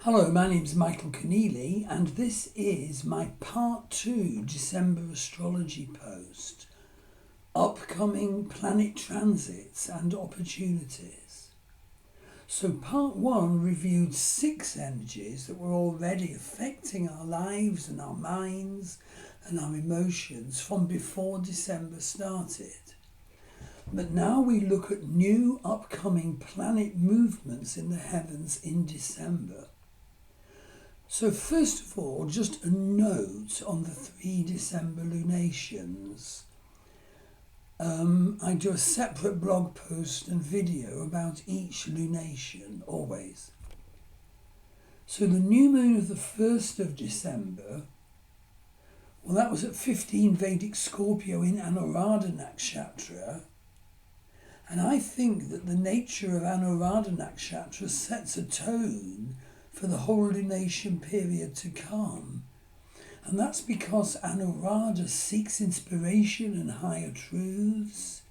Hello, my name's Michael Conneely, and this is my Part 2 December astrology post, upcoming planet transits and opportunities. So Part 1 reviewed 6 energies that were already affecting our lives and our minds and our emotions from before December started. But now we look at new upcoming planet movements in the heavens in December. So first of all, just a note on the 3 December lunations. I do a separate blog post and video about each lunation, always. So the new moon of the 1st of December, well, that was at 15 Vedic Scorpio in Anuradha Nakshatra. And I think that the nature of Anuradha Nakshatra sets a tone for the whole lunation period to come. And that's because Anuradha seeks inspiration and higher truths.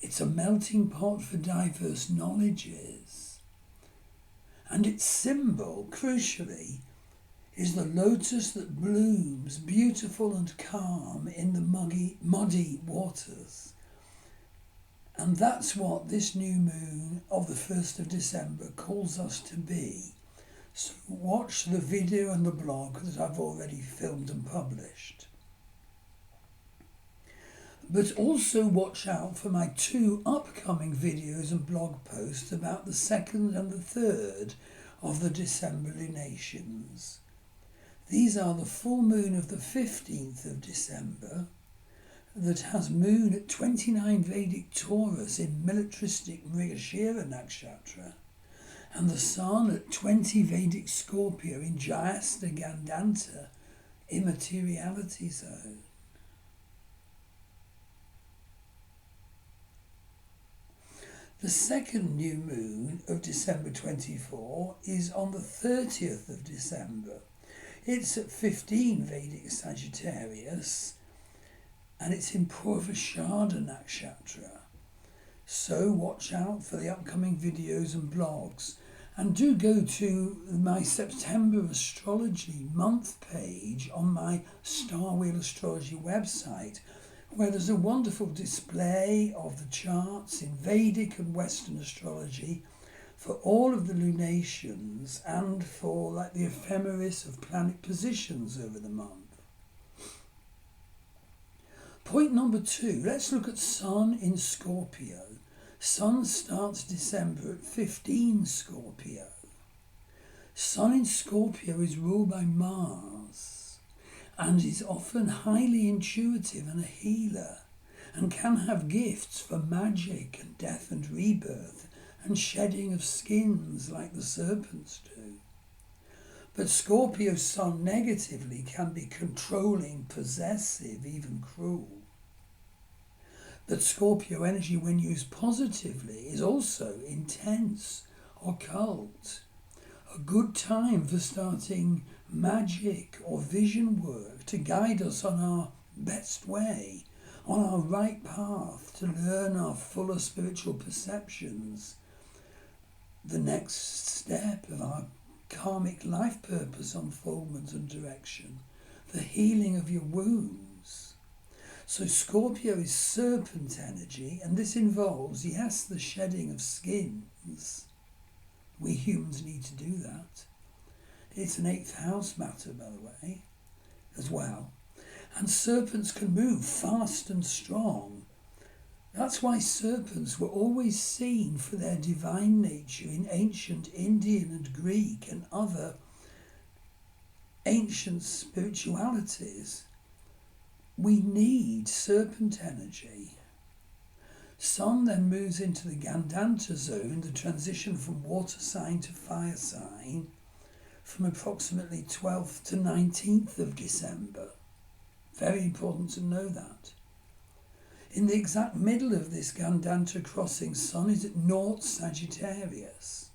It's a melting pot for diverse knowledges. And its symbol, crucially, is the lotus that blooms beautiful and calm in the muddy waters. And that's what this new moon of the 1st of December calls us to be. So watch the video and the blog that I've already filmed and published. But also watch out for my 2 upcoming videos and blog posts about the 2nd and the 3rd of the December lunations. These are the full moon of the 15th of December that has moon at 29 Vedic Taurus in militaristic Mrigashira Nakshatra, and the sun at 20 Vedic Scorpio in Jyesta Gandanta immateriality zone. The second new moon of December 24 is on the 30th of December. It's at 15 Vedic Sagittarius and it's in Purvashada Nakshatra. So watch out for the upcoming videos and blogs. And do go to my September astrology month page on my Star Wheel Astrology website, where there's a wonderful display of the charts in Vedic and Western astrology for all of the lunations and for like the ephemeris of planet positions over the month. Point number 2, let's look at Sun in Scorpio. Sun starts December at 15 Scorpio. Sun in Scorpio is ruled by Mars and is often highly intuitive and a healer and can have gifts for magic and death and rebirth and shedding of skins like the serpents do. But Scorpio Sun negatively can be controlling, possessive, even cruel. But Scorpio energy, when used positively, is also intense, occult. A good time for starting magic or vision work to guide us on our best way, on our right path to learn our fuller spiritual perceptions, the next step of our karmic life purpose unfoldment and direction, the healing of your wounds. So Scorpio is serpent energy, and this involves, yes, the shedding of skins. We humans need to do that. It's an 8th house matter, by the way, as well. And serpents can move fast and strong. That's why serpents were always seen for their divine nature in ancient Indian and Greek and other ancient spiritualities. We need serpent energy. Sun then moves into the Gandanta zone, the transition from water sign to fire sign, from approximately 12th to 19th of December. Very important to know that. In the exact middle of this Gandanta crossing, Sun is at North Sagittarius.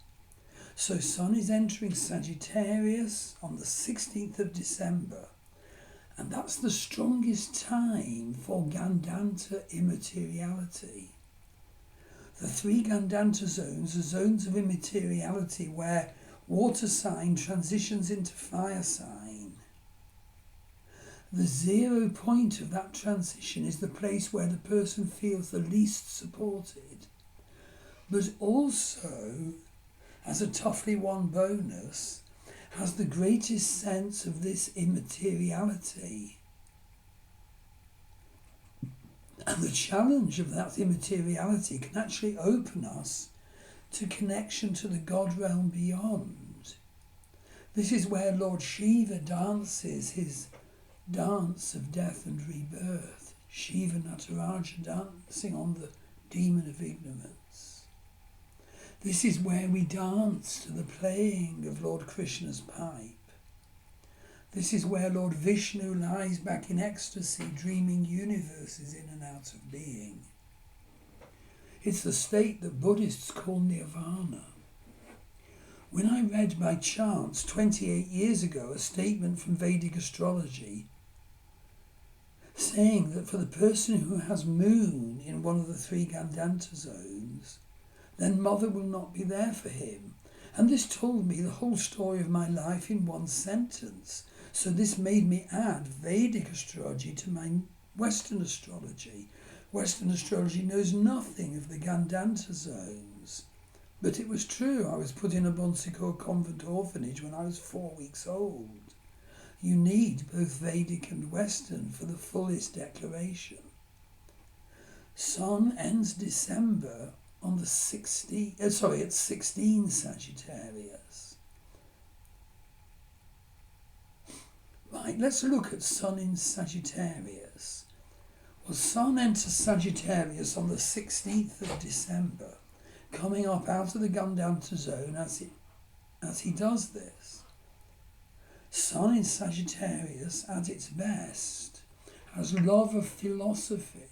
So Sun is entering Sagittarius on the 16th of December. And that's the strongest time for Gandanta immateriality. The 3 Gandanta zones are zones of immateriality where water sign transitions into fire sign. The 0 point of that transition is the place where the person feels the least supported, but also, as a toughly won bonus, has the greatest sense of this immateriality. And the challenge of that immateriality can actually open us to connection to the God realm beyond. This is where Lord Shiva dances his dance of death and rebirth. Shiva Nataraja dancing on the demon of ignorance. This is where we dance to the playing of Lord Krishna's pipe. This is where Lord Vishnu lies back in ecstasy, dreaming universes in and out of being. It's the state that Buddhists call nirvana. When I read by chance 28 years ago a statement from Vedic astrology saying that for the person who has moon in one of the 3 gandanta zones, then mother will not be there for him. And this told me the whole story of my life in one sentence. So this made me add Vedic astrology to my Western astrology. Western astrology knows nothing of the gandanta zones. But it was true. I was put in a Bon Secours convent orphanage when I was 4 weeks old. You need both Vedic and Western for the fullest declaration. Sun ends December on the 16 Sagittarius. Right, let's look at Sun in Sagittarius. Well, Sun enters Sagittarius on the 16th of December, coming up out of the gandanta zone as he does this. Sun in Sagittarius at its best has love of philosophy,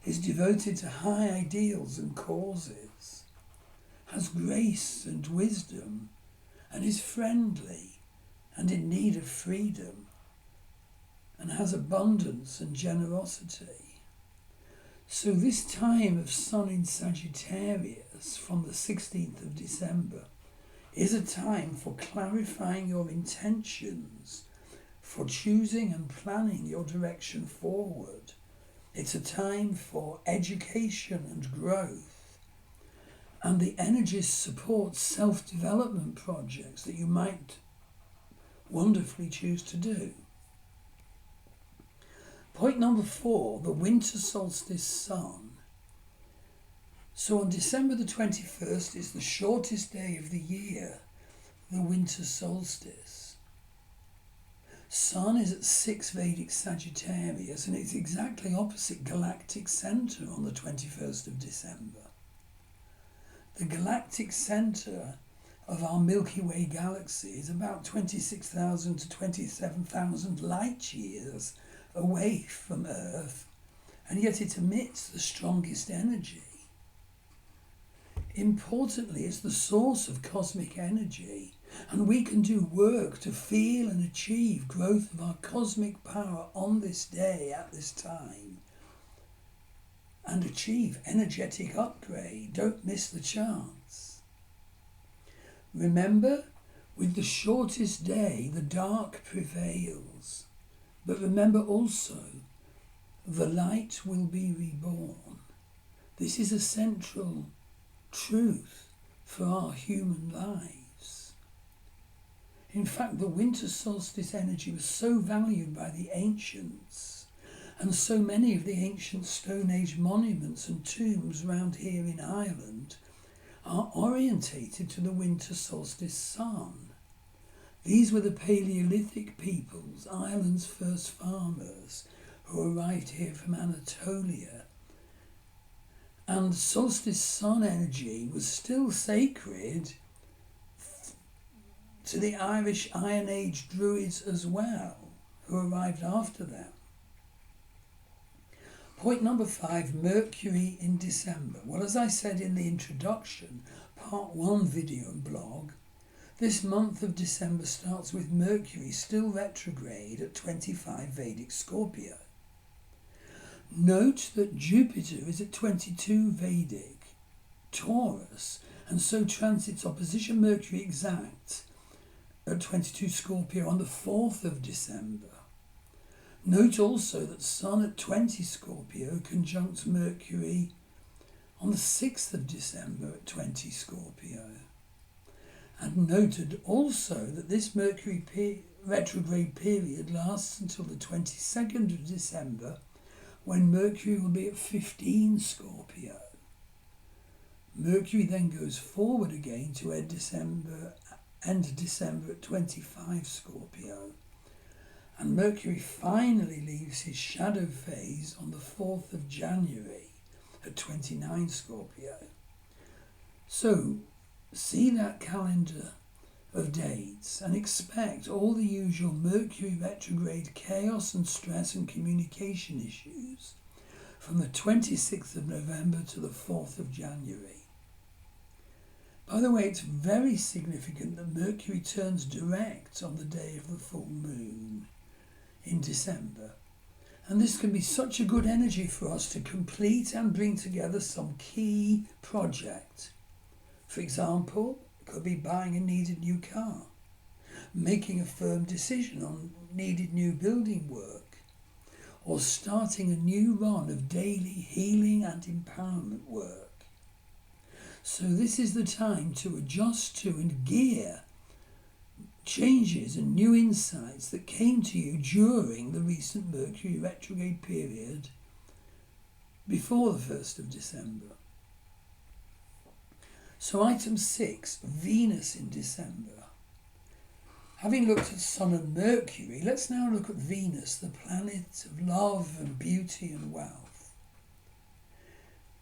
is devoted to high ideals and causes, has grace and wisdom, and is friendly and in need of freedom, and has abundance and generosity. So this time of Sun in Sagittarius from the 16th of December is a time for clarifying your intentions, for choosing and planning your direction forward. It's a time for education and growth, and the energies support self-development projects that you might wonderfully choose to do. Point number 4, the winter solstice sun. So on December the 21st is the shortest day of the year, the winter solstice. Sun is at 6 Vedic Sagittarius and it's exactly opposite galactic centre on the 21st of December. The galactic centre of our Milky Way galaxy is about 26,000 to 27,000 light years away from Earth, and yet it emits the strongest energy. Importantly, it's the source of cosmic energy, and we can do work to feel and achieve growth of our cosmic power on this day at this time and achieve energetic upgrade. Don't miss the chance. Remember, with the shortest day, the dark prevails. But remember also, the light will be reborn. This is a central truth for our human lives. In fact, the winter solstice energy was so valued by the ancients, and so many of the ancient Stone Age monuments and tombs around here in Ireland are orientated to the winter solstice sun. These were the Paleolithic peoples, Ireland's first farmers, who arrived here from Anatolia. And solstice sun energy was still sacred to the Irish Iron Age Druids as well, who arrived after them. Point number 5, Mercury in December. Well, as I said in the introduction, part 1 video and blog, this month of December starts with Mercury still retrograde at 25 Vedic Scorpio. Note that Jupiter is at 22 Vedic Taurus, and so transits opposition Mercury exact at 22 Scorpio on the 4th of December. Note also that Sun at 20 Scorpio conjuncts Mercury on the 6th of December at 20 Scorpio. And noted also that this Mercury retrograde period lasts until the 22nd of December, when Mercury will be at 15 Scorpio. Mercury then goes forward again to end December at 25 Scorpio. And Mercury finally leaves his shadow phase on the 4th of January at 29 Scorpio. So, see that calendar of dates and expect all the usual Mercury retrograde chaos and stress and communication issues from the 26th of November to the 4th of January. By the way, it's very significant that Mercury turns direct on the day of the full moon in December. And this can be such a good energy for us to complete and bring together some key project. For example, it could be buying a needed new car, making a firm decision on needed new building work, or starting a new run of daily healing and empowerment work. So this is the time to adjust to and gear changes and new insights that came to you during the recent Mercury retrograde period before the 1st of December. So item 6, Venus in December. Having looked at Sun and Mercury, let's now look at Venus, the planet of love and beauty and wealth.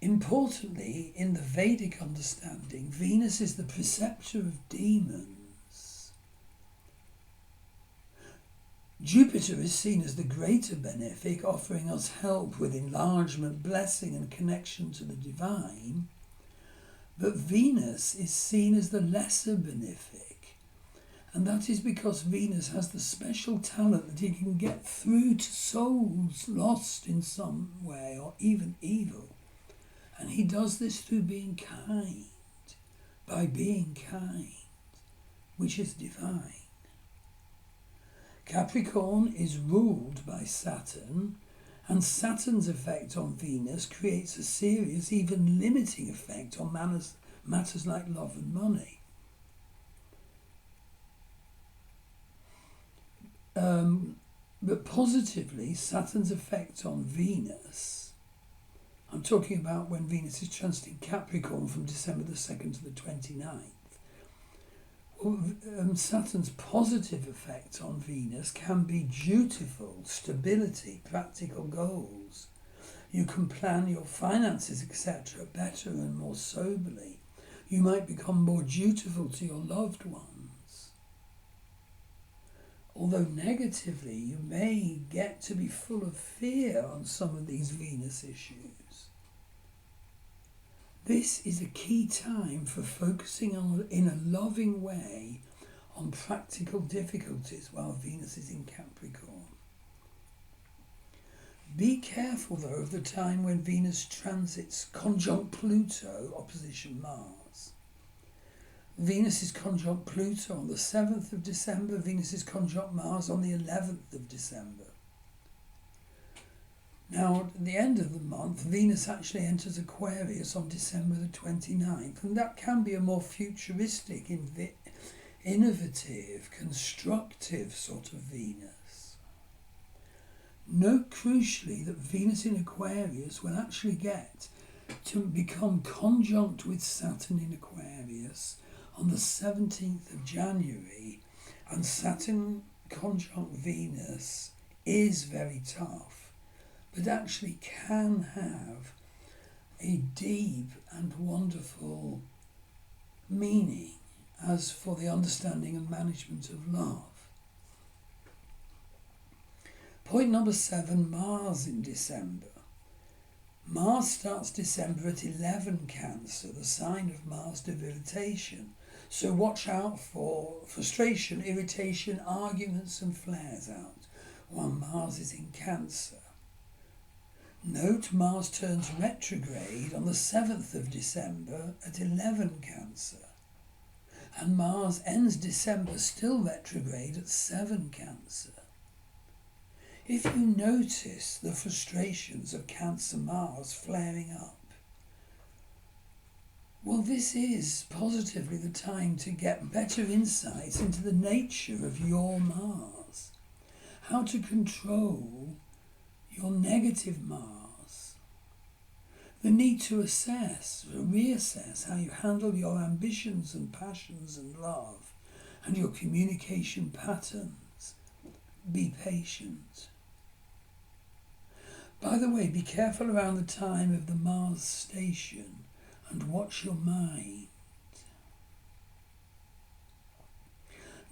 Importantly, in the Vedic understanding, Venus is the preceptor of demons. Jupiter is seen as the greater benefic, offering us help with enlargement, blessing and connection to the divine. But Venus is seen as the lesser benefic, and that is because Venus has the special talent that it can get through to souls lost in some way or even evil. And he does this through being kind, by being kind, which is divine. Capricorn is ruled by Saturn, and Saturn's effect on Venus creates a serious, even limiting effect on matters like love and money. But positively, Saturn's effect on Venus, I'm talking about when Venus is transiting Capricorn from December the 2nd to the 29th. Saturn's positive effect on Venus can be dutiful, stability, practical goals. You can plan your finances, etc., better and more soberly. You might become more dutiful to your loved ones. Although negatively, you may get to be full of fear on some of these Venus issues. This is a key time for focusing on, in a loving way, on practical difficulties while Venus is in Capricorn. Be careful, though, of the time when Venus transits conjunct Pluto, opposition Mars. Venus is conjunct Pluto on the 7th of December. Venus is conjunct Mars on the 11th of December. Now, at the end of the month, Venus actually enters Aquarius on December the 29th, and that can be a more futuristic, innovative, constructive sort of Venus. Note crucially that Venus in Aquarius will actually get to become conjunct with Saturn in Aquarius on the 17th of January, and Saturn conjunct Venus is very tough, but actually can have a deep and wonderful meaning as for the understanding and management of love. Point number 7, Mars in December. Mars starts December at 11 Cancer, the sign of Mars debilitation. So watch out for frustration, irritation, arguments and flares out while Mars is in Cancer. Note Mars turns retrograde on the 7th of December at 11 Cancer, and Mars ends December still retrograde at 7 Cancer. If you notice the frustrations of Cancer Mars flaring up, well, this is positively the time to get better insights into the nature of your Mars, how to control your negative Mars, the need to reassess how you handle your ambitions and passions and love and your communication patterns. Be patient. By the way, be careful around the time of the Mars station and watch your mind.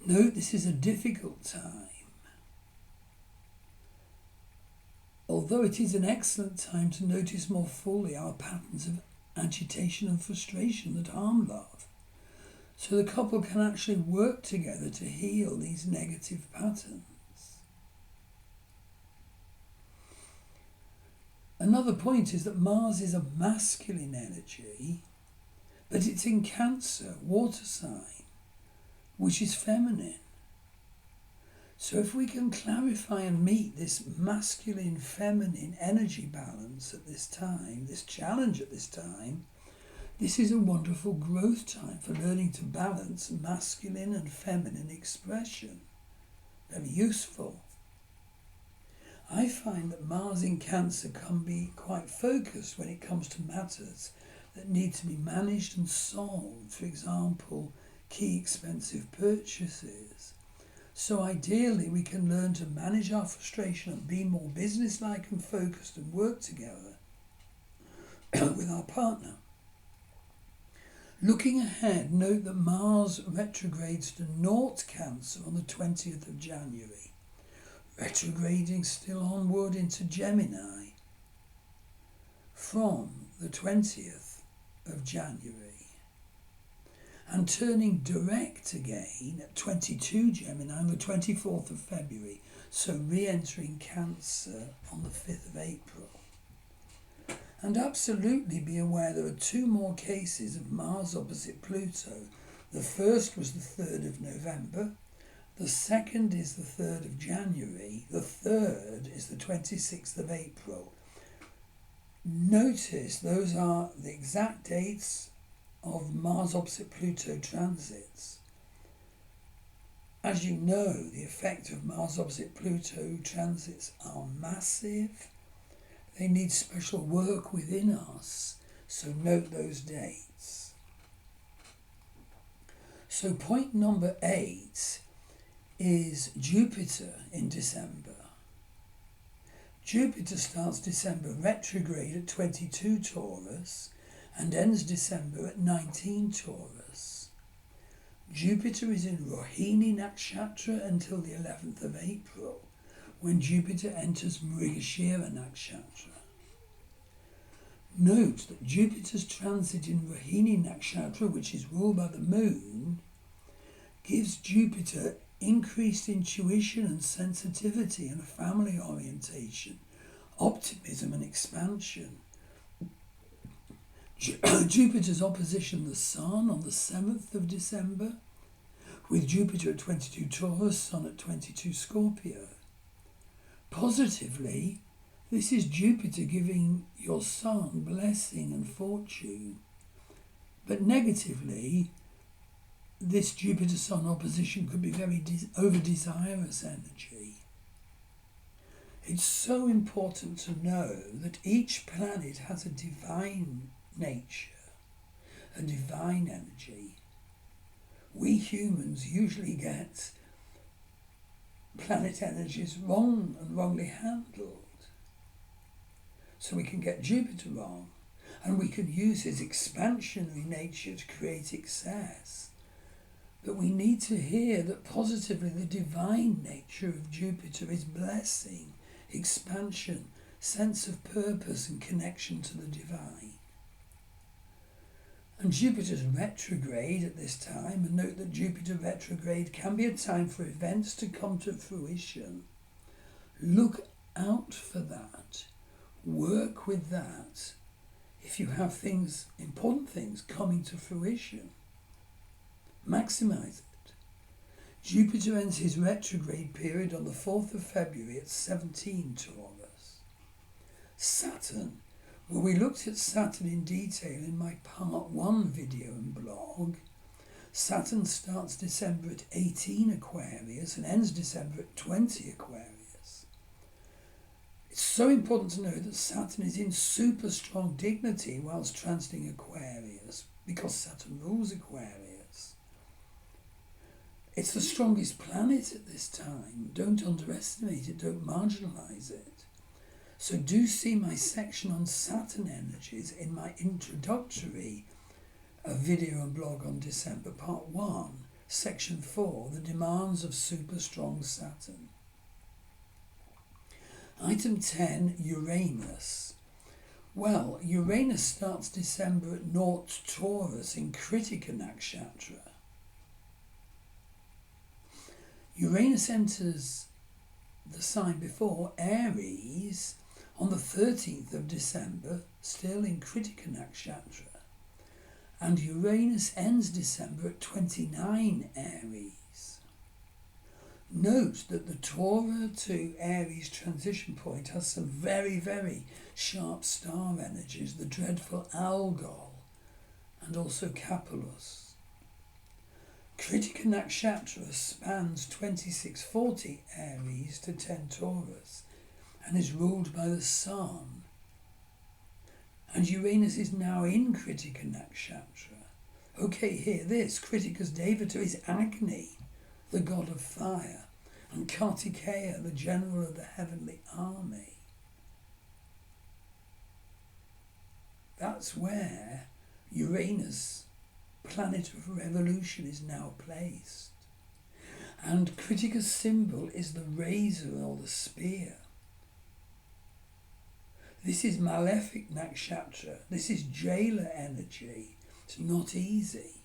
Note this is a difficult time. Although it is an excellent time to notice more fully our patterns of agitation and frustration that harm love, so the couple can actually work together to heal these negative patterns. Another point is that Mars is a masculine energy, but it's in Cancer, water sign, which is feminine. So if we can clarify and meet this masculine-feminine energy balance at this time, this challenge at this time, this is a wonderful growth time for learning to balance masculine and feminine expression. Very useful. I find that Mars in Cancer can be quite focused when it comes to matters that need to be managed and solved, for example, key expensive purchases. So ideally we can learn to manage our frustration and be more businesslike and focused and work together with our partner. Looking ahead, note that Mars retrogrades to Naught Cancer on the 20th of January, retrograding still onward into Gemini from the 20th of January, and turning direct again at 22 Gemini on the 24th of February, so re-entering Cancer on the 5th of April. And absolutely be aware there are two more cases of Mars opposite Pluto. The first was the 3rd of November, the second is the 3rd of January, the third is the 26th of April. Notice those are the exact dates of Mars opposite Pluto transits. As you know, the effect of Mars opposite Pluto transits are massive. They need special work within us, so note those dates. So point number 8 is Jupiter in December. Jupiter starts December retrograde at 22 Taurus and ends December at 19 Taurus. Jupiter is in Rohini Nakshatra until the 11th of April, when Jupiter enters Mrigashira Nakshatra. Note that Jupiter's transit in Rohini Nakshatra, which is ruled by the moon, gives Jupiter increased intuition and sensitivity and family orientation, optimism and expansion. Jupiter's opposition the Sun on the 7th of December, with Jupiter at 22 Taurus, Sun at 22 Scorpio. Positively, this is Jupiter giving your Sun blessing and fortune. But negatively, this Jupiter-Sun opposition could be very over-desirous energy. It's so important to know that each planet has a divine nature, a divine energy. We humans usually get planet energies wrong and wrongly handled. So we can get Jupiter wrong, and we can use his expansionary nature to create excess. But we need to hear that positively the divine nature of Jupiter is blessing, expansion, sense of purpose and connection to the divine. And Jupiter's retrograde at this time, and note that Jupiter retrograde can be a time for events to come to fruition. Look out for that. Work with that if you have things, important things, coming to fruition. Maximise it. Jupiter ends his retrograde period on the 4th of February at 17 Taurus. Saturn. Well, we looked at Saturn in detail in my part 1 video and blog. Saturn starts December at 18 Aquarius and ends December at 20 Aquarius. It's so important to know that Saturn is in super strong dignity whilst transiting Aquarius, because Saturn rules Aquarius. It's the strongest planet at this time. Don't underestimate it, don't marginalise it. So do see my section on Saturn energies in my introductory video and blog on December, part 1, section 4, the demands of super strong Saturn. Item 10, Uranus. Well, Uranus starts December at 0 Taurus in Kritika Nakshatra. Uranus enters the sign before, Aries, on the 13th of December, still in Kritika Nakshatra. And Uranus ends December at 29 Aries. Note that the Taurus to Aries transition point has some very, very sharp star energies, the dreadful Algol and also Capulus. Kritika Nakshatra spans 2640 Aries to 10 Taurus and is ruled by the Sun. And Uranus is now in Kritika Nakshatra. Okay, hear this. Kritika's Devata is Agni, the god of fire, and Kartikeya, the general of the heavenly army. That's where Uranus, planet of revolution, is now placed. And Kritika's symbol is the razor or the spear. This is malefic nakshatra. This is jailer energy. It's not easy.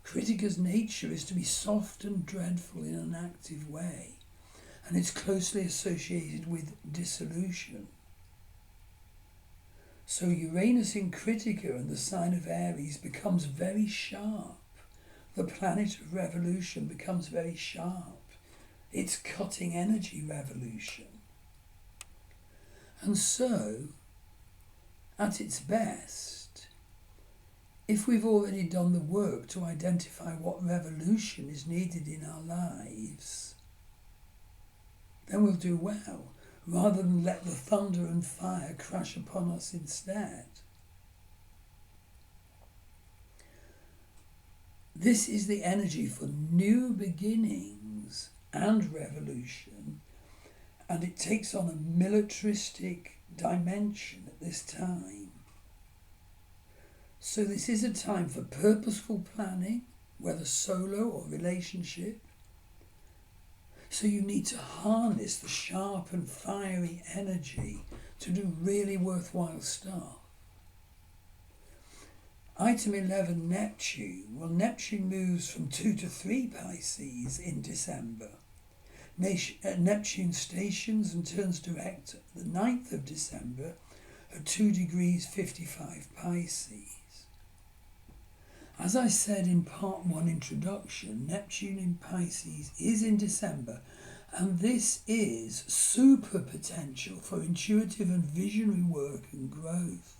Kritika's nature is to be soft and dreadful in an active way, and it's closely associated with dissolution. So Uranus in Kritika and the sign of Aries becomes very sharp. The planet of revolution becomes very sharp. It's cutting energy revolution. And so, at its best, if we've already done the work to identify what revolution is needed in our lives, then we'll do well, rather than let the thunder and fire crash upon us instead. This is the energy for new beginnings and revolution, and it takes on a militaristic dimension at this time. So this is a time for purposeful planning, whether solo or relationship. So you need to harness the sharp and fiery energy to do really worthwhile stuff. Item 11, Neptune. Well, Neptune moves from 2 to 3 Pisces in December. Neptune stations and turns direct the 9th of December at 2 degrees 55 Pisces. As I said in part 1 introduction, Neptune in Pisces is in December, and this is super potential for intuitive and visionary work and growth.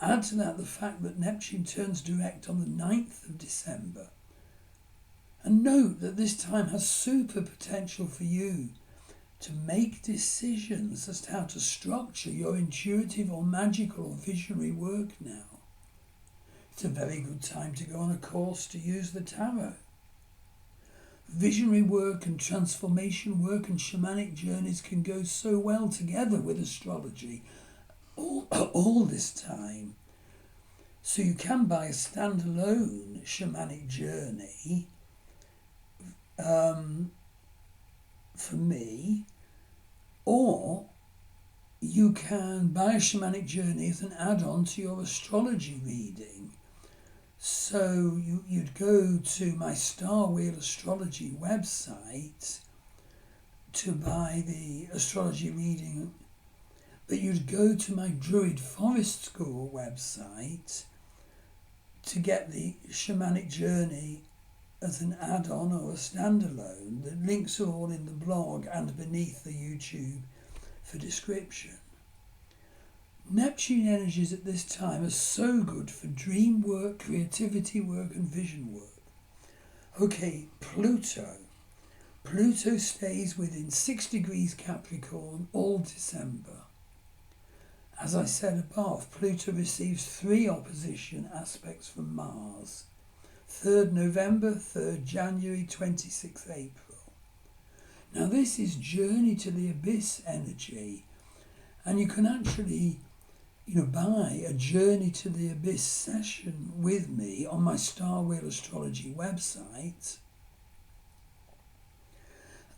Add to that the fact that Neptune turns direct on the 9th of December. And note that this time has super potential for you to make decisions as to how to structure your intuitive or magical or visionary work now. It's a very good time to go on a course to use the tarot. Visionary work and transformation work and shamanic journeys can go so well together with astrology all this time. So you can buy a standalone shamanic journey for me, or you can buy a shamanic journey as an add-on to your astrology reading. So you'd go to my Star Wheel Astrology website to buy the astrology reading but you'd go to my Druid Forest School website to get the shamanic journey as an add-on or a standalone. The links are all in the blog and beneath the YouTube for description. Neptune energies at this time are so good for dream work, creativity work and vision work. Okay, Pluto. Pluto stays within 6 degrees Capricorn all December. As I said above, Pluto receives 3 opposition aspects from Mars. 3rd November, 3rd January, 26th April. Now this is Journey to the Abyss energy, and you can actually buy a Journey to the Abyss session with me on my Star Wheel Astrology website.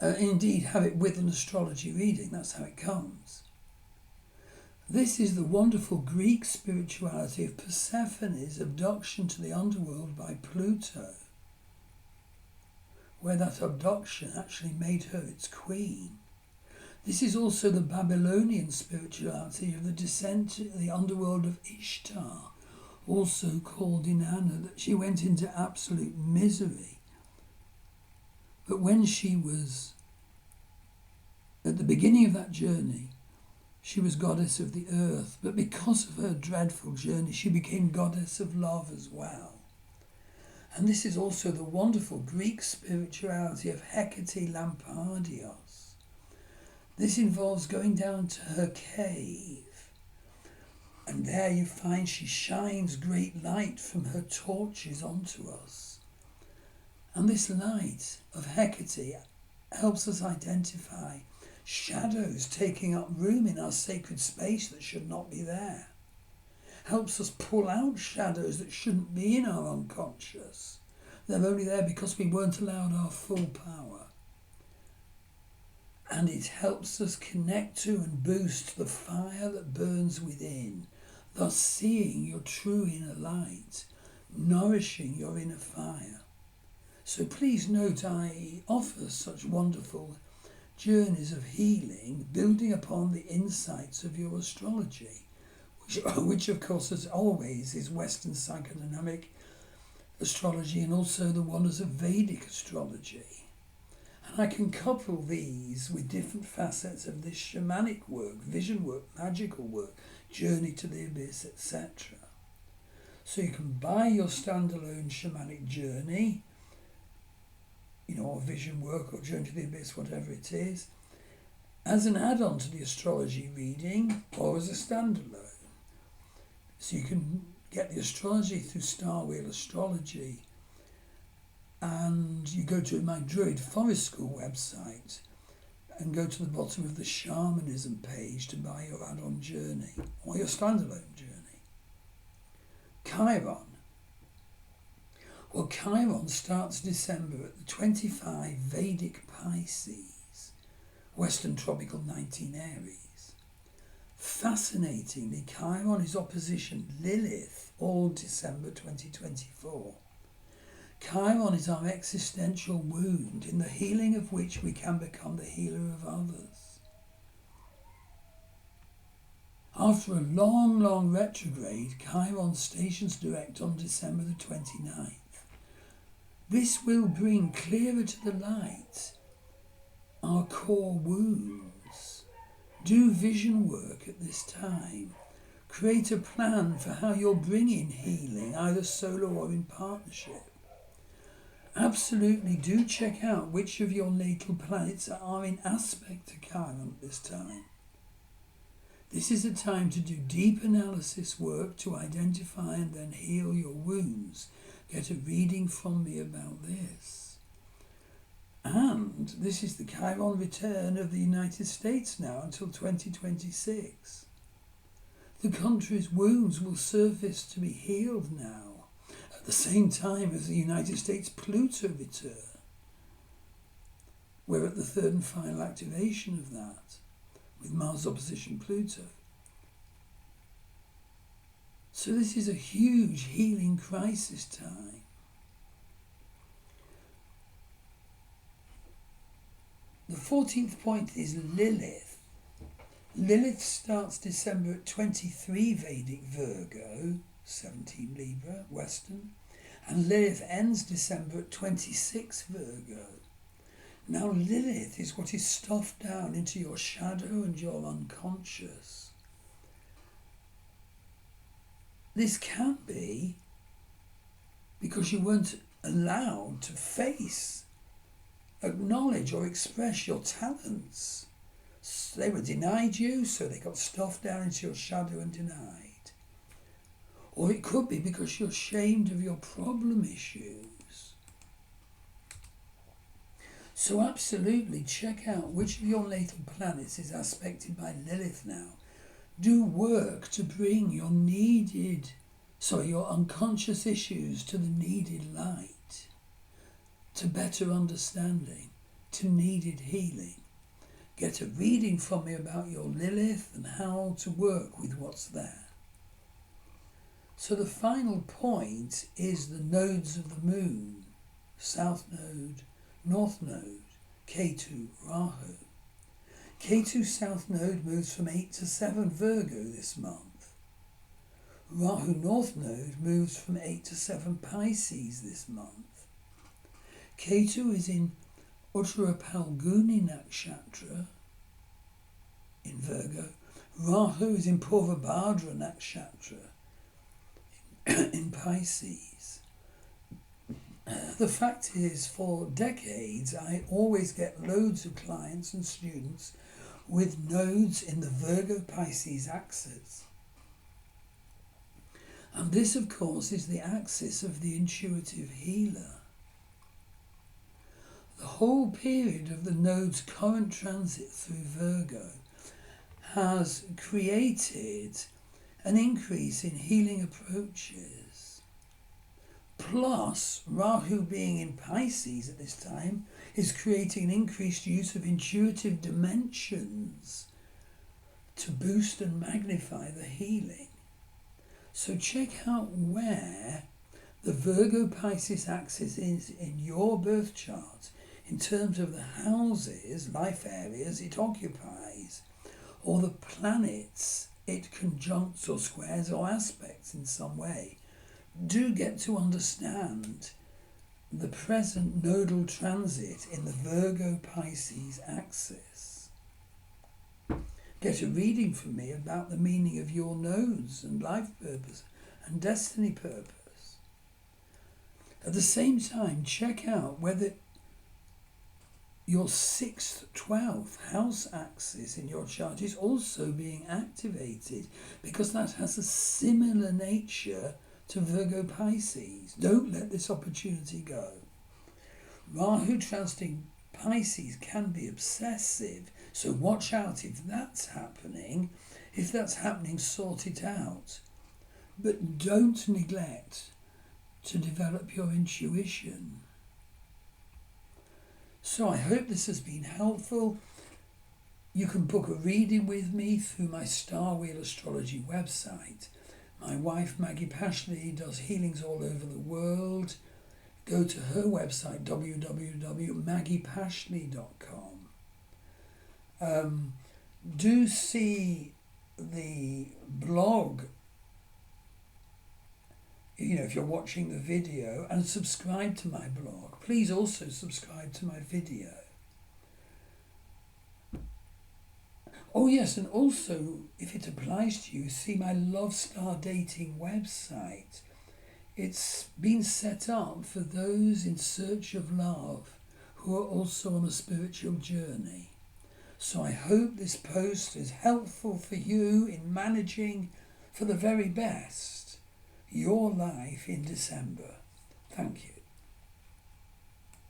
Indeed, have it with an astrology reading, that's how it comes. This is the wonderful Greek spirituality of Persephone's abduction to the underworld by Pluto, where that abduction actually made her its queen. This is also the Babylonian spirituality of the descent to the underworld of Ishtar, also called Inanna, that she went into absolute misery. But when she was at the beginning of that journey, she was goddess of the earth, but because of her dreadful journey, she became goddess of love as well. And this is also the wonderful Greek spirituality of Hecate Lampardios. This involves going down to her cave, and there you find she shines great light from her torches onto us. And this light of Hecate helps us identify shadows taking up room in our sacred space that should not be there. Helps us pull out shadows that shouldn't be in our unconscious. They're only there because we weren't allowed our full power. And it helps us connect to and boost the fire that burns within, thus seeing your true inner light, nourishing your inner fire. So please note I offer such wonderful journeys of healing, building upon the insights of your astrology, which of course as always is Western psychodynamic astrology and also the wonders of Vedic astrology. And I can couple these with different facets of this shamanic work, vision work, magical work, journey to the abyss, etc. So you can buy your standalone shamanic journey, or vision work or journey to the abyss, whatever it is, as an add-on to the astrology reading or as a standalone. So you can get the astrology through Star Wheel Astrology, and you go to my Druid Forest School website and go to the bottom of the shamanism page to buy your add-on journey or your standalone journey. Chiron. Well, Chiron starts December at the 25 Vedic Pisces, Western Tropical 19 Aries. Fascinatingly, Chiron is opposition Lilith all December 2024. Chiron is our existential wound, in the healing of which we can become the healer of others. After a long, long retrograde, Chiron stations direct on December the 29th. This will bring clearer to the light our core wounds. Do vision work at this time. Create a plan for how you'll bring in healing, either solo or in partnership. Absolutely do check out which of your natal planets are in aspect to Chiron at this time. This is a time to do deep analysis work to identify and then heal your wounds. Get a reading from me about this. And this is the Chiron return of the United States now until 2026. The country's wounds will surface to be healed now, at the same time as the United States Pluto return. We're at the third and final activation of that, with Mars opposition Pluto. So this is a huge healing crisis time. The 14th point is Lilith. Lilith starts December at 23 Vedic Virgo, 17 Libra, Western, and Lilith ends December at 26 Virgo. Now Lilith is what is stuffed down into your shadow and your unconscious. This can be because you weren't allowed to face, acknowledge or express your talents. They were denied you, so they got stuffed down into your shadow and denied. Or it could be because you're ashamed of your problem issues. So absolutely check out which of your natal planets is aspected by Lilith now. Do work to bring your unconscious issues to the needed light, to better understanding, to needed healing. Get a reading from me about your Lilith and how to work with what's there. So the final point is the nodes of the moon, South Node, North Node, Ketu, Rahu. Ketu South Node moves from 8 to 7 Virgo this month. Rahu North Node moves from 8 to 7 Pisces this month. Ketu is in Uttara Palguni Nakshatra in Virgo. Rahu is in Purvabhadra Nakshatra in Pisces. The fact is, for decades, I always get loads of clients and students with nodes in the Virgo-Pisces axis. And this, of course, is the axis of the intuitive healer. The whole period of the node's current transit through Virgo has created an increase in healing approaches. Plus, Rahu being in Pisces at this time is creating an increased use of intuitive dimensions to boost and magnify the healing. So check out where the Virgo-Pisces axis is in your birth chart in terms of the houses, life areas it occupies, or the planets it conjuncts or squares or aspects in some way. Do get to understand the present nodal transit in the Virgo-Pisces axis. Get a reading from me about the meaning of your nodes and life purpose and destiny purpose. At the same time, check out whether your 6th, 12th house axis in your chart is also being activated, because that has a similar nature to Virgo Pisces. Don't let this opportunity go. Rahu transiting Pisces can be obsessive, so watch out if that's happening. If that's happening, sort it out. But don't neglect to develop your intuition. So I hope this has been helpful. You can book a reading with me through my Star Wheel Astrology website. My wife, Maggie Pashley, does healings all over the world. Go to her website, www.maggiepashley.com. Do see the blog, if you're watching the video, and subscribe to my blog. Please also subscribe to my video. Oh yes, and also, if it applies to you, see my Love Star Dating website. It's been set up for those in search of love who are also on a spiritual journey. So I hope this post is helpful for you in managing for the very best your life in December. Thank you.